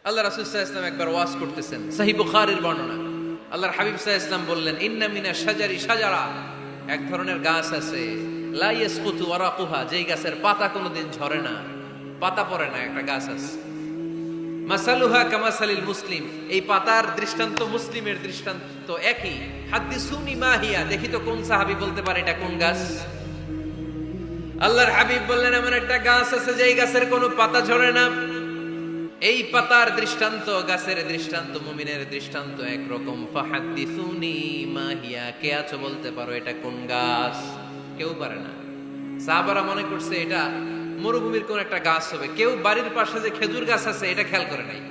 আল্লাহ রাসূল সাল্লাল্লাহু আলাইহি ওয়াসাল্লাম একবার ওয়াজ করতেছেন, সহিহ বুখারীর বর্ণনা। আল্লাহর হাবিব সাল্লাল্লাহু আলাইহি ওয়াসাল্লাম বললেন, ইন্না মিনা শাজারি শাজারা, এক ধরনের গাছ আছে, লা ইয়াসকুতু ওয়ারাকুহা, যেই গাছের পাতা কোনোদিন ঝরে না, পাতা পড়ে না, একটা গাছ আছে। মাসালুহা কামাসালিল মুসলিম, এই পাতার দৃষ্টান্ত মুসলিমের দৃষ্টান্ত একই। হাদিসুনি মা হিয়া, দেখি তো কোন সাহাবী বলতে পারে এটা কোন গাছ। আল্লাহর হাবিব বললেন, এমন একটা গাছ আছে যেই গাছের কোনো পাতা ঝরে না। এই পাতার দৃষ্টান্ত, গাছের দৃষ্টান্ত, মুমিনের দৃষ্টান্ত একরকম। ফাহাদিসুনি মা হিয়া, কে আছো বলতে পারো এটা কোন গাছ? কেউ পারে না। সাহাবারা মনে করছে এটা মরুভূমির কোন একটা গাছ হবে। কেউ বাড়ির পাশে যে খেজুর গাছ আছে এটা খেয়াল করে নাই,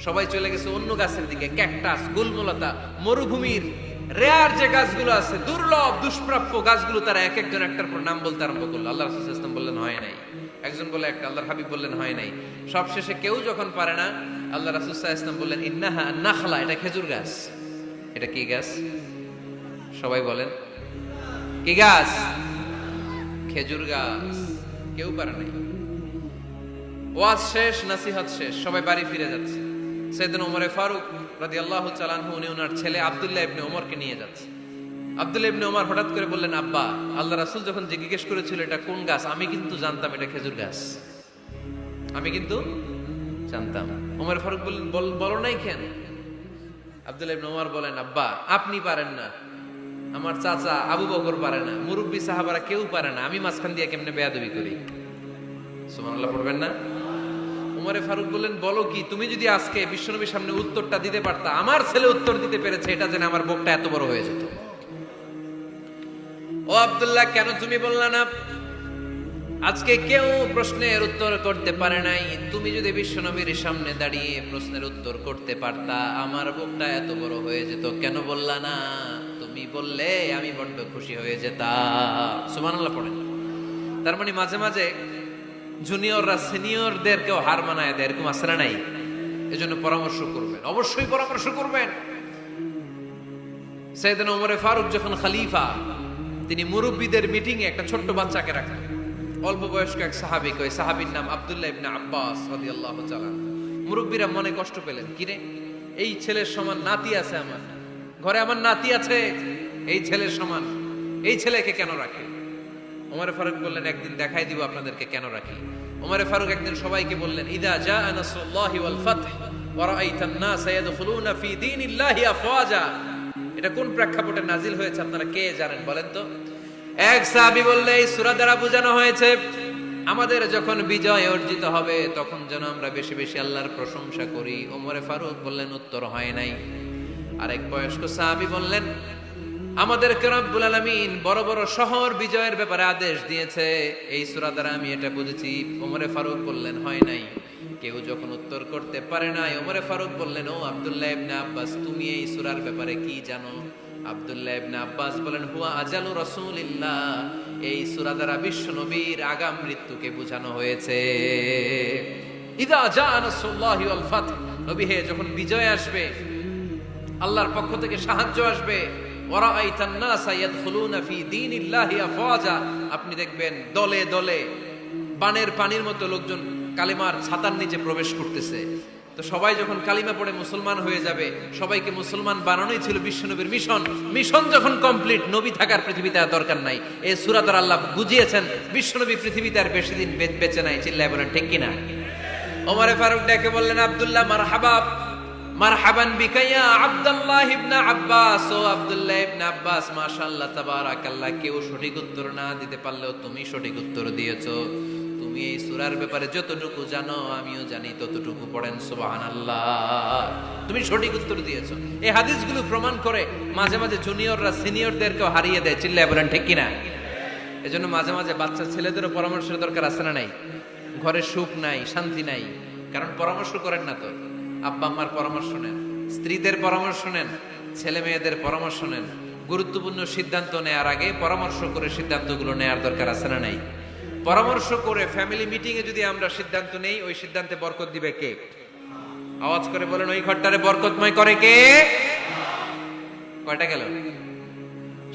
সবাই চলে গেছে অন্য গাছের দিকে। ক্যাকটাস, গুলমলতা, মরুভূমির রেয়ার যে গাছগুলো আছে, দুর্লভ দুষ্প্রাপ্য গাছগুলো, তারা এক একজন একটার পর নাম বলতে আরম্ভ করলো। আল্লাহ রাসূল সাল্লাল্লাহু আলাইহি ওয়াসাল্লাম বললেন হয় নাই, একজন বলে একটা, আল্লাহর হাবিব বললেন হয় নাই। সবশেষে কেউ যখন পারে না, আল্লাহ রাসূল সাল্লাল্লাহু আলাইহি ওয়াসাল্লাম বললেন, ইন্নাহা নাখলা, এটা খেজুর গাছ। এটা কি গাছ? সবাই বলেন, কি গাছ? খেজুর গাছ। কেউ পারে নাই। ওয়াজ শেষ, নসিহত শেষ, সবাই বাড়ি ফিরে যাচ্ছে। সাইয়েদনা ওমর ফারুক রাদিয়াল্লাহু তাআলা আনহু, উনি ওনার ছেলে আব্দুল্লাহ ইবনে ওমরকে নিয়ে যাচ্ছে। আব্দুল্লাহ ইবনে ওমর হঠাৎ করে বললেন, আব্বা, আল্লাহ রাসূল যখন জিজ্ঞেস করেছিল এটা কোন গাছ, আমি কিন্তু জানতাম এটা খেজুর গাছ, আমি কিন্তু জানতাম। ওমর ফারুক বললেন, বলো নাই কেন? আব্দুল্লাহ ইবনে ওমর বলেন, আব্বা, আপনি পারেন না, আমার চাচা আবু বকর পারে না, মুরব্বী সাহাবারা কেউ পারে না, আমি মাঝখান দিয়ে কেমনে বেয়াদবি করি? সুবহানাল্লাহ পড়বেন না? ওমর ফারুক বললেন, বলো কি? তুমি যদি আজকে বিশ্বনবীর সামনে উত্তরটা দিতে পারতা, আমার ছেলে উত্তর দিতে পেরেছে, এটা জেনে আমার বুকটা এত বড় হয়ে যেত। ও আব্দুল্লাহ, কেন তুমি বললা না? আজকে কেউ প্রশ্নের উত্তর করতে পারে নাই, তুমি যদি বিশ্বনবীর সামনে দাঁড়িয়ে প্রশ্নের উত্তর করতে পারতা, আমার বুকটা এত বড় হয়ে যেত। কেন বললা না? তুমি বললে আমি বড্ড খুশি হয়ে যেতাম। সুবহানাল্লাহ পড়েন। তার মানে মাঝে মাঝে জুনিয়ররা সিনিয়রদেরকেও হার মানায় দেয়, এরকম আসরা নাই? এজন্য পরামর্শ করবেন, অবশ্যই পরামর্শ করবেন। সাইয়েদনা ওমর ফারুক যখন খলিফা, তিনি মুরব্বীদের মিটিং এ একটা ছোট্ট বাচ্চাকে রাখলেন, অল্প বয়স্ক এক সাহাবী। ওই সাহাবীর নাম আব্দুল্লাহ ইবনে আব্বাস রাদিয়াল্লাহু তাআলা। মুরব্বীরা মনে কষ্ট পেলেন, কিরে, এই ছেলের সমান নাতি আছে আমার ঘরে, আমার নাতি আছে এই ছেলের সমান, এই ছেলেকে কেন রাখে? ওমর ফারুক বললেন, একদিন দেখাই দিব আপনাদেরকে কেন রাখি। ওমর ফারুক একদিন সবাইকে বললেন, ইদা জাআ নাসরুল্লাহি ওয়াল ফাতহ ওয়া রাআইতান নাস ইয়াদখুলুনা ফি দীনিল্লাহি আফওয়াজা। এটা কোন প্রেক্ষাপটে নাজিল হয়েছে আপনারা কে জানেন বলেন তো? এক সাহাবী বললে, এই সূরা দ্বারা বোঝানো হয়েছে আমাদের যখন বিজয় অর্জিত হবে তখন যেন আমরা বেশি বেশি আল্লাহর প্রশংসা করি। ওমর ফারুক বললেন, উত্তর হয় নাই। আরেক বয়স্ক সাহাবী বললেন, আমাদেরকে রব্বুল আলামিন বড় বড় শহর বিজয়ের ব্যাপারে আদেশ দিয়েছে, এই সূরা দ্বারা আমি এটা বুঝেছি। ওমর ফারুক বললেন, হয় নাই। কেউ যখন উত্তর করতে পারে নাই, ওমর ফারুক বললেন, ও আব্দুল্লাহ ইবনে আব্বাস, তুমি এই সূরার ব্যাপারে কি জানো? আব্দুল্লাহ ইবনে আব্বাস বলেন, হুয়া আজালু রাসূলিল্লাহ, এই সূরা দ্বারা বিশ্ব নবীর আগাম মৃত্যুকে বোঝানো হয়েছে। ইদা জাআ নাসরুল্লাহি ওয়াল ফাতহ, নবী হে, যখন বিজয় আসবে, আল্লাহর পক্ষ থেকে সাহায্য আসবে, ওয়ারাআইতান নাস ইয়াদখুলুনা ফি দীনিল্লাহি আফওয়াজা, আপনি দেখবেন দলে দলে বানের পানির মতো লোকজন কালিমার ছাতার নিচে প্রবেশ করতেছে। তো সবাই যখন কালিমা পড়ে মুসলমান হয়ে যাবে, সবাইকে মুসলমান বানানোই ছিল বিশ্বনবীর মিশন। মিশন যখন কমপ্লিট, নবী থাকার পৃথিবীতে আর দরকার নাই। এই সূরা দ্বারা আল্লাহ বুঝিয়েছেন বিশ্বনবী পৃথিবীতে আর বেশি দিন বেঁচে নাই। চিল্লায় বলেন ঠিক কিনা? ওমর ফারুক ডেকে বললেন, আব্দুল্লাহ, মারহাবা, মারহাবান বিকা ইয়া আব্দুল্লাহ ইবনে আব্বাস। ও আব্দুল্লাহ ইবনে আব্বাস, মাশাআল্লাহ, তাবারাকাল্লাহ, কেউ সঠিক উত্তর না দিতে পারলেও তুমি সঠিক উত্তর দিয়েছো। তুমি এই সূরার ব্যাপারে যতটুকু জানো আমিও জানি ততটুকু। পড়েন সুবহানাল্লাহ। তুমি সঠিক উত্তর দিয়েছো। এই হাদিসগুলো প্রমাণ করে মাঝে মাঝে জুনিয়ররা সিনিয়রদেরকেও হারিয়ে দেয়। চিল্লায় বলেন ঠিক কিনা? এজন্য মাঝে মাঝে বাচ্চা ছেলেদেরও পরামর্শের দরকার আছে না নাই? ঘরে সুখ নাই, শান্তি নাই, কারণ পরামর্শ করেন না তো। আব্বা আম্মার পরামর্শ নেন, স্ত্রীদের পরামর্শ নেন, ছেলে মেয়েদের পরামর্শ নেন। গুরুত্বপূর্ণ সিদ্ধান্ত নেওয়ার আগে পরামর্শ করে সিদ্ধান্তগুলো নেওয়ার দরকার আছে না নাই? পরামর্শ করে ফ্যামিলি মিটিং এ যদি আমরা সিদ্ধান্ত নেই, ওই সিদ্ধান্তে বরকত দিবে কে? আওয়াজ করে বলেন, ওই ঘরটারে বরকতময় করে কে? কয়টা গেল?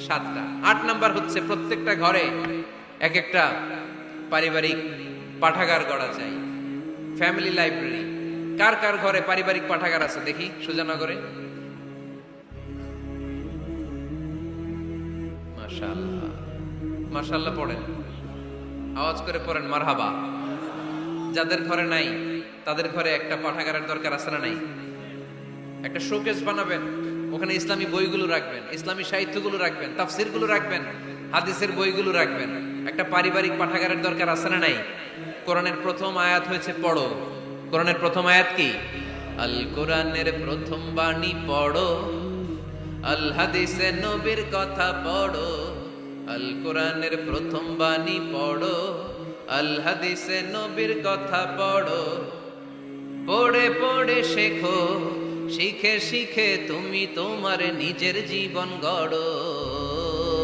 7টা। 8 নাম্বার হচ্ছে, প্রত্যেকটা ঘরে এক একটা পারিবারিক পাঠাগার গড়া চাই, ফ্যামিলি লাইব্রেরি। কার কার ঘরে পারিবারিক পাঠাগার আছে দেখি সুজানগরে? মাশাআল্লাহ, মাশাআল্লাহ পড়েন, আওয়াজ করে পড়েন মারহাবা। যাদের ঘরে নাই তাদের ঘরে একটা পাঠাগারের দরকার আছে না নাই? একটা শোকেস বানাবেন, ওখানে ইসলামী বইগুলো রাখবেন, ইসলামী সাহিত্যগুলো রাখবেন, তাফসিরগুলো রাখবেন, হাদিসের বইগুলো রাখবেন। একটা পারিবারিক পাঠাগারের দরকার আছে না নাই? কোরআনের প্রথম আয়াত হয়েছে পড়ো। কোরআনের প্রথম আয়াত কি? আল কোরআনের প্রথম বাণী পড়ো, আল হাদিসে নবীর কথা পড়ো। আল কোরআনের প্রথম বাণী পড়ো, আল হাদিসে নবীর কথা পড়ো। পড়ে পড়ে শেখো, শিখে শিখে তুমি তোমার নিজের জীবন গড়ো।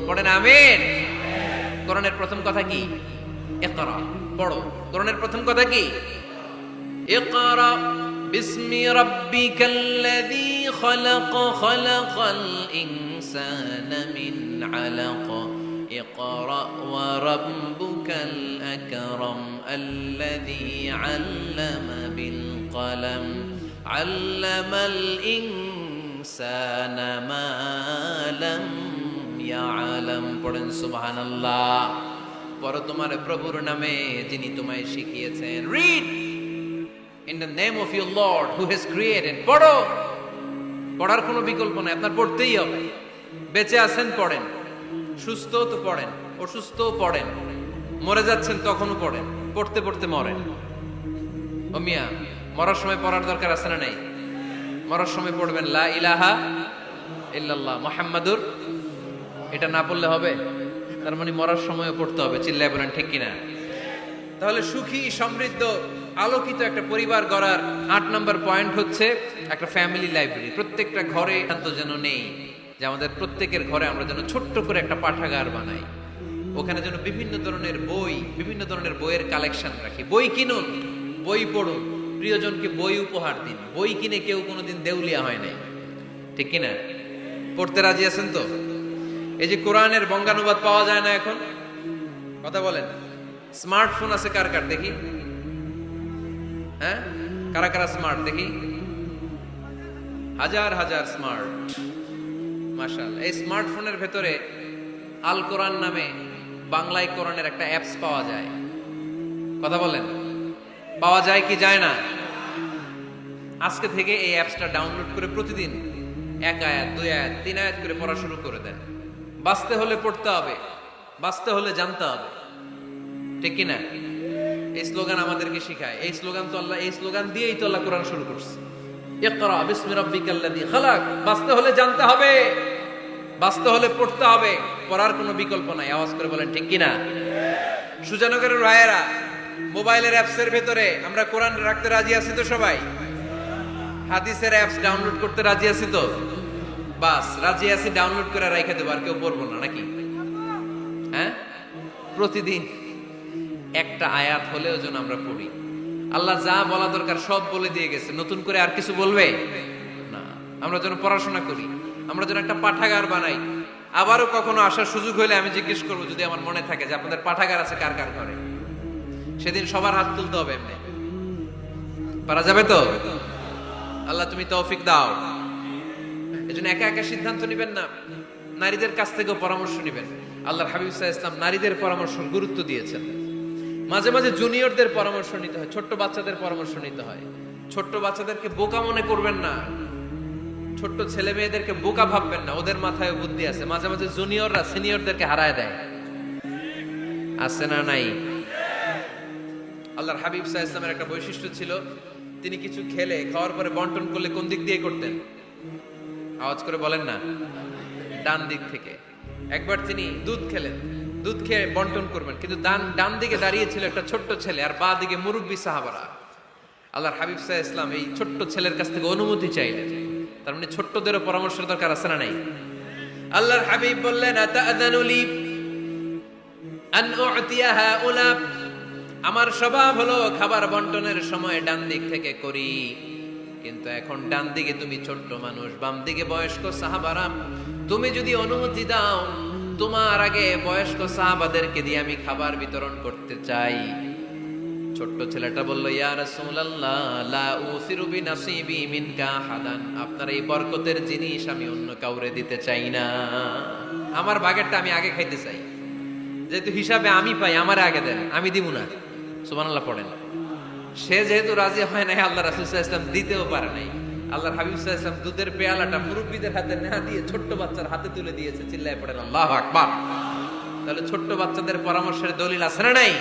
পড়েন আমিন। কোরআনের প্রথম কথা কি? ইকরা, পড়ো। কোরআনের প্রথম কথা কি? ইকরা বিসমি রাব্বিকাল্লাযী খালাক, খালাকাল ইনসানা মিন আলাক। ইকরা ওয়া রাব্বুকাল আকরাম আল্লাযী আল্লামা বিল কলম, আল্লামাল ইনসানা মা লাম ইয়ালাম। পড়েন সুবহানাল্লাহ। পড়ো তোমার প্রভুর নামে যিনি তোমায় শিখিয়েছেন। Read in the name of your Lord who has created. পড়ো, পড়ার কোনো বিকল্প নাই, আপনার পড়তেই হবে। বেঁচে আছেন পড়েন, সুস্থ তো পড়েন, অসুস্থ পড়েন, মরে যাচ্ছেন তখনও পড়েন, পড়তে পড়তে মরেন। ও মিয়া, মরার সময় পড়ার দরকার আছে না নাই? মরার সময় পড়বেন লা ইলাহা ইল্লাল্লাহ মুহাম্মাদুর। এটা না পড়লে হবে? তার মানে মরার সময়ও পড়তে হবে। চিল্লায় বলেন ঠিক কিনা? তাহলে সুখী, সমৃদ্ধ, আলোকিত একটা পরিবার গড়ার 8 নম্বর পয়েন্ট হচ্ছে একটা ফ্যামিলি লাইব্রেরি। প্রত্যেকটা ঘরে শান্ত যেন নেই, যে আমাদের প্রত্যেকের ঘরে আমরা যেন ছোট্ট করে একটা পাঠাগার বানাই। ওখানে যেন বিভিন্ন ধরনের বই, বিভিন্ন ধরনের বইয়ের কালেকশন রাখি। বই কিনুন, বই পড়ুন, প্রিয়জনকে বই উপহার দিন। বই কিনে কেউ কোনোদিন দেউলিয়া হয় নাই, ঠিক কিনা? পড়তে রাজি আছেন তো? এই যে কোরআনের বঙ্গানুবাদ পাওয়া যায় না এখন, কথা বলেন। স্মার্টফোন আছে কার কার দেখি? হ্যাঁ, কারা কারা স্মার্ট দেখি? হাজার হাজার স্মার্ট, মাশাআল্লাহ। এই স্মার্টফোনের ভেতরে আল কোরআন নামে বাংলায় কোরআনের একটা অ্যাপস পাওয়া যায়। কথা বলেন, পাওয়া যায় কি যায় না? আজকে থেকে এই অ্যাপসটা ডাউনলোড করে প্রতিদিন 1 আয়াত, 2 আয়াত, 3 আয়াত করে পড়া শুরু করে দেন। বাঁচতে হলে পড়তে হবে, বাঁচতে হলে জানতে হবে, ঠিক কিনা? এই স্লোগান আমাদেরকে শিখায়। এই স্লোগান তো আল্লাহ, এই স্লোগান দিয়েই তো আল্লাহ কোরআন শুরু করছে। ইকরা বিসমি রাব্বিকাল্লাযী খালাক। বাঁচতে হলে জানতে হবে, বাঁচতে হলে পড়তে হবে, পড়ার কোনো বিকল্প নাই। আওয়াজ করে বলেন ঠিক কিনা? সুজানগরের রায়েরা, মোবাইলের অ্যাপসের ভেতরে আমরা কোরআন রাখতে রাজি আছি তো সবাই? হাদিসের অ্যাপস ডাউনলোড করতে রাজি আছি তো? বাস রাজি আছি, ডাউনলোড করে রাইখা দেবো, আর কেউ পড়বো না নাকি? হ্যাঁ, প্রতিদিন একটা আয়াত হলেও যেন আমরা পড়ি। আল্লাহ যা বলা দরকার সব বলে দিয়ে গেছে, নতুন করে আর কিছু বলবে না। আমরা যেন পড়াশোনা করি, আমরা যেন একটা পাঠাগার বানাই। আবারও কখনো আসার সুযোগ হলে আমি জিজ্ঞেস করবো, যদি আমার মনে থাকে যে আপনাদের পাঠাগার আছে কার কার ঘরে, সেদিন সবার হাত তুলতে হবে। এমনি পারা যাবে তো? আল্লাহ তুমি তৌফিক দাও। এজন্য একা একা সিদ্ধান্ত নেবেন না, নারীদের কাছ থেকেও পরামর্শ নেবেন। আল্লাহর হাবিব সাল্লাল্লাহু আলাইহি ওয়াসাল্লাম নারীদের পরামর্শ গুরুত্ব দিয়েছেন। মাঝে মাঝে জুনিয়রদের পরামর্শ নিতে হয়, ছোট্ট বাচ্চাদের পরামর্শ নিতে হয়। ছোট্ট বাচ্চাদেরকে বোকা মনে করবেন না, ছোট্ট ছেলে মেয়েদেরকে বোকা ভাববেন না, ওদের মাথায় বুদ্ধি আছে। মাঝে মাঝে জুনিয়ররা সিনিয়রদেরকে হারায় দেয়, আছে না নাই? আল্লাহর হাবিব সাল্লাল্লাহু আলাইহি ওয়াসাল্লামের একটা বৈশিষ্ট্য ছিল, তিনি কিছু খেলে খাওয়ার পরে বন্টন করলে কোন দিক দিয়ে করতেন? আওয়াজ করে বলেন না, ডান দিক থেকে। একবার তিনি দুধ খেলেন, দুধ খেয়ে বন্টন করবেন, কিন্তু ডান দিকে দাঁড়িয়ে ছিল একটা ছোট্ট ছেলে, আর বাঁ দিকে মুরব্বী সাহাবারা। আল্লাহর হাবিব সাল্লাল্লাহু আলাইহি ওয়াসাল্লাম এই ছোট্ট ছেলের কাছ থেকে অনুমতি চাইলেন। তার মানে ছোট্টদেরও পরামর্শের দরকার আছে না নাই? আল্লাহর হাবিব বললেন, আতাআযানু লি আন উ'তিয়া হাউলা। আমার স্বভাব হলো খাবার বন্টনের সময় ডান দিক থেকে করি, কিন্তু এখন ডান দিকে তুমি ছোট্ট মানুষ, বাম দিকে বয়স্ক সাহাবারা, তুমি যদি অনুমতি দাও তোমার আগে বয়স্ক সাহাবাদেরকে দিয়ে আমি খাবার বিতরণ করতে চাই। ছোট্ট ছেলেটা বলল, ইয়া রাসূলুল্লাহ লা উসিরু বিনাসিবি মিনকা হাদান, আপনার এই বরকতের জিনিস আমি অন্য কাউরে দিতে চাই না, আমার ভাগেরটা আমি আগে খাইতে চাই, যেহেতু হিসাবে আমি পাই আমারে আগে দেন, আমি দিব না। সুবহানাল্লাহ পড়েন। সে যেহেতু রাজি হয় নাই, আল্লাহ রাসূল সাল্লাল্লাহু আলাইহি ওয়াসাল্লাম দিতেও পারে নাই। আল্লাহর হাবিব সাল্লাল্লাহু আলাইহি ওয়াসাল্লাম দুধের পেয়ালাটা মুরব্বিদের হাতে না দিয়ে ছোট্ট বাচ্চার হাতে তুলে দিয়েছে। চিল্লায়ে পড়েন আল্লাহু আকবার। তাহলে ছোট্ট বাচ্চাদের পরামর্শের দলিল আছে না নাই?